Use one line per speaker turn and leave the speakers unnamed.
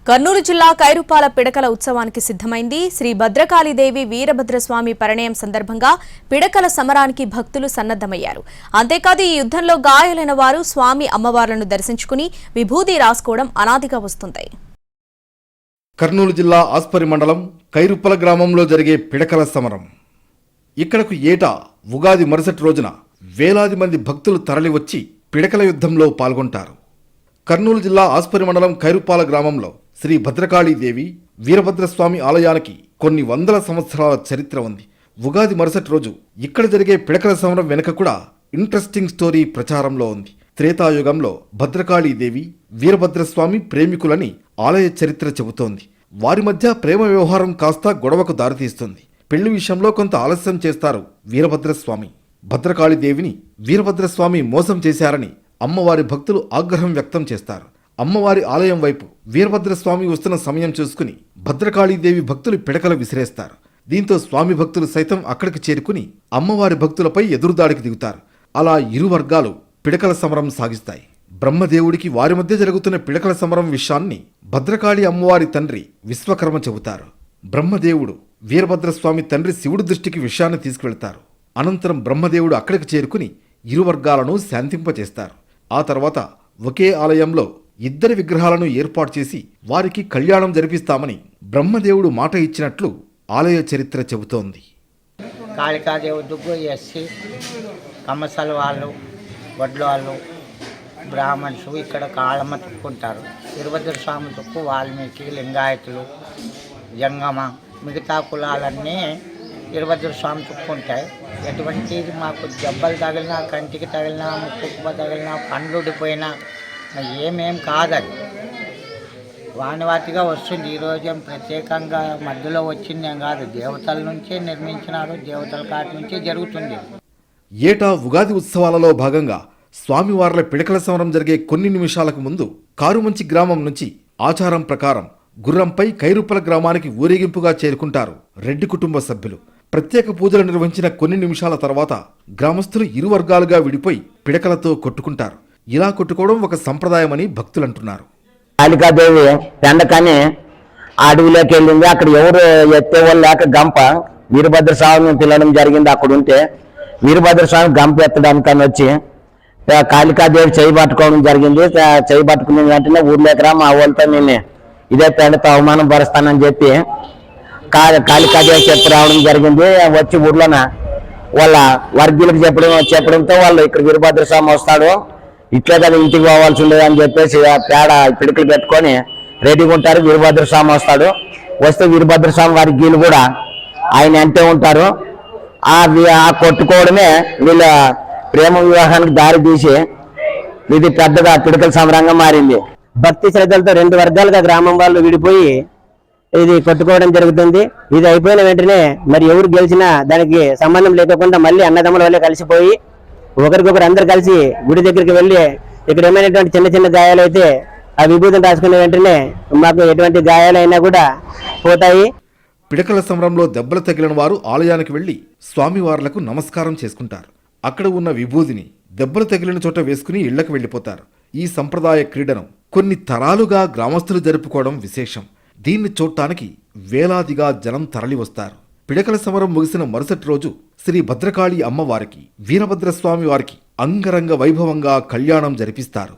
కర్నూలు జిల్లా కైరుపాల పిడకల ఉత్సవానికి సిద్ధమైంది. శ్రీ భద్రకాళీదేవి వీరభద్రస్వామి పరిణయం సందర్భంగా పిడకల సమరానికి భక్తులు సన్నద్దమయ్యారు. అంతేకాదు ఈ యుద్ధంలో గాయాలైన వారు స్వామి అమ్మవార్లను దర్శించుకుని విభూది రాసుకోవడం అనాదిగా వస్తుంది.
కర్నూలు జిల్లా ఆస్పరి మండలం కైరుప్పల గ్రామంలో జరిగే పిడకల సమరం. ఇక్కడకు ఏటా ఉగాది మరుసటి రోజున వేలాది మంది భక్తులు తరలివచ్చి పిడకల యుద్ధంలో పాల్గొంటారు. కర్నూలు జిల్లా ఆస్పరి మండలం కైరుపాల గ్రామంలో శ్రీ భద్రకాళీదేవి వీరభద్రస్వామి ఆలయానికి కొన్ని వందల సంవత్సరాల చరిత్ర ఉంది. ఉగాది మరుసటి రోజు ఇక్కడ జరిగే పిడకల సమరం వెనుక కూడా ఇంట్రెస్టింగ్ స్టోరీ ప్రచారంలో ఉంది. త్రేతాయుగంలో భద్రకాళీదేవి వీరభద్రస్వామి ప్రేమికులని ఆలయ చరిత్ర చెబుతోంది. వారి మధ్య ప్రేమ వ్యవహారం కాస్త గొడవకు దారితీస్తుంది. పెళ్లి విషయంలో కొంత ఆలస్యం చేస్తారు వీరభద్రస్వామి. భద్రకాళీదేవిని వీరభద్రస్వామి మోసం చేశారని అమ్మవారి భక్తులు ఆగ్రహం వ్యక్తం చేస్తారు. అమ్మవారి ఆలయం వైపు వీరభద్రస్వామి వస్తున్న సమయం చూసుకుని భద్రకాళీదేవి భక్తులు పిడకలు విసిరేస్తారు. దీంతో స్వామి భక్తులు సైతం అక్కడికి చేరుకుని అమ్మవారి భక్తులపై ఎదురుదాడికి దిగుతారు. అలా ఇరు వర్గాలు పిడకల సమరం సాగిస్తాయి. బ్రహ్మదేవుడికి వారి మధ్య జరుగుతున్న పిడకల సమరం విషయాన్ని భద్రకాళి అమ్మవారి తండ్రి విశ్వకర్మ చెబుతారు. బ్రహ్మదేవుడు వీరభద్రస్వామి తండ్రి శివుడి దృష్టికి విషయాన్ని తీసుకువెళ్తారు. అనంతరం బ్రహ్మదేవుడు అక్కడికి చేరుకుని ఇరు వర్గాలను శాంతింపచేస్తారు. ఆ తర్వాత ఒకే ఆలయంలో ఇద్దరి విగ్రహాలను ఏర్పాటు చేసి వారికి కళ్యాణం జరిపిస్తామని బ్రహ్మదేవుడు మాట ఇచ్చినట్లు ఆలయ చరిత్ర చెబుతోంది.
కాళికాదేవి దుగ్గు ఎస్సీ కమ్మసల వాళ్ళు వడ్ల వాళ్ళు బ్రాహ్మణ్స్ ఇక్కడ కాళమ్మ తుక్కుంటారు. వీరభద్ర స్వామి తుక్కు వాల్మీకి లింగాయతులు జంగమ మిగతా కులాలన్నీ వీరభద్ర స్వామి తుక్కుంటాయి. ఎటువంటిది మాకు దెబ్బలు తగిలినా కంటికి తగిలినా ముక్కు తగిలినా పండ్లుడిపోయినా ఏమేం కాదది వానివాటిగా వస్తుంది. ఈరోజు ప్రత్యేకంగా మధ్యలో వచ్చిందేం కాదు, దేవతల నుంచే నిర్మించినారు, దేవతల కాటి నుంచే జరుగుతుంది.
ఏటా ఉగాది ఉత్సవాలలో భాగంగా స్వామివార్ల పిడకల సమరం జరిగే కొన్ని నిమిషాలకు ముందు కారుమంచి గ్రామం నుంచి ఆచారం ప్రకారం గుర్రంపై కైరుప్పల గ్రామానికి ఊరేగింపుగా చేరుకుంటారు రెడ్డి కుటుంబ సభ్యులు. ప్రత్యేక పూజలు నిర్వహించిన కొన్ని నిమిషాల తర్వాత గ్రామస్తులు ఇరు వర్గాలుగా విడిపోయి పిడకలతో కొట్టుకుంటారు. ఇలా కొట్టుకోవడం ఒక సంప్రదాయమని భక్తులంటున్నారు.
కాళికాదేవి పెండకాని అడవిలోకి వెళ్ళింది. అక్కడ ఎవరు ఎత్తేవాళ్ళు లేక గంప వీరభద్ర స్వామిని పిలవడం జరిగింది. అక్కడ ఉంటే వీరభద్ర స్వామి గంప ఎత్తడానికని వచ్చి కాళికాదేవి చేయి పట్టుకోవడం జరిగింది. చేయి పట్టుకున్న వెంటనే ఊర్లోకి రా, మా వాళ్ళతో నేను ఇదే పెండతో అవమానం పరుస్తానని చెప్పి కాళికాదేవి చెప్పి రావడం జరిగింది. వచ్చి ఊర్లోన వాళ్ళ వర్గీయులకు చెప్పడంతో వాళ్ళు ఇక్కడ వీరభద్ర స్వామి వస్తాడు, ఇట్లే కదా ఇంటికి పోవాల్సి ఉండేది అని చెప్పేసి పేడ పిడికలు పెట్టుకొని రెడీగా ఉంటారు. వీరభద్ర స్వామి వస్తాడు. వస్తే వీరభద్ర స్వామి వర్గీయులు కూడా ఆయన అంటే ఉంటారు. ఆ కొట్టుకోవడమే వీళ్ళ ప్రేమ వివాహానికి దారి తీసి ఇది పెద్దగా పిడకల సమరంగా మారింది. భక్తి శ్రద్ధలతో రెండు వర్గాలుగా గ్రామం వాళ్ళు విడిపోయి ఇది కొట్టుకోవడం జరుగుతుంది. ఇది అయిపోయిన వెంటనే మరి ఎవరు గెలిచినా దానికి సంబంధం లేకుండా మళ్ళీ అన్నదమ్ముల వల్లే కలిసిపోయి ఒకరికొకరు అందరు కలిసి గుడి దగ్గరికి వెళ్ళి ఇక్కడ ఏమైనటువంటి చిన్న చిన్న గాయాలు అయితే ఆ విభూతిని రాసుకునే వెంటనే మాకు ఎటువంటి గాయాలైనా కూడా పోతాయి.
పిడకల సమరంలో దెబ్బలు తగిలిన వారు ఆలయానికి వెళ్లి స్వామివార్లకు నమస్కారం చేసుకుంటారు. అక్కడ ఉన్న విభూతిని దెబ్బలు తగిలిన చోట వేసుకుని ఇళ్లకు వెళ్లిపోతారు. ఈ సంప్రదాయ క్రీడను కొన్ని తరాలుగా గ్రామస్తులు జరుపుకోవడం విశేషం. దీన్ని చూడటానికి వేలాదిగా జనం తరలివస్తారు. పిడకల సమరం ముగిసిన మరుసటి రోజు శ్రీ భద్రకాళి అమ్మవారికి వీరభద్రస్వామి వారికి అంగరంగ వైభవంగా కళ్యాణం జరిపిస్తారు.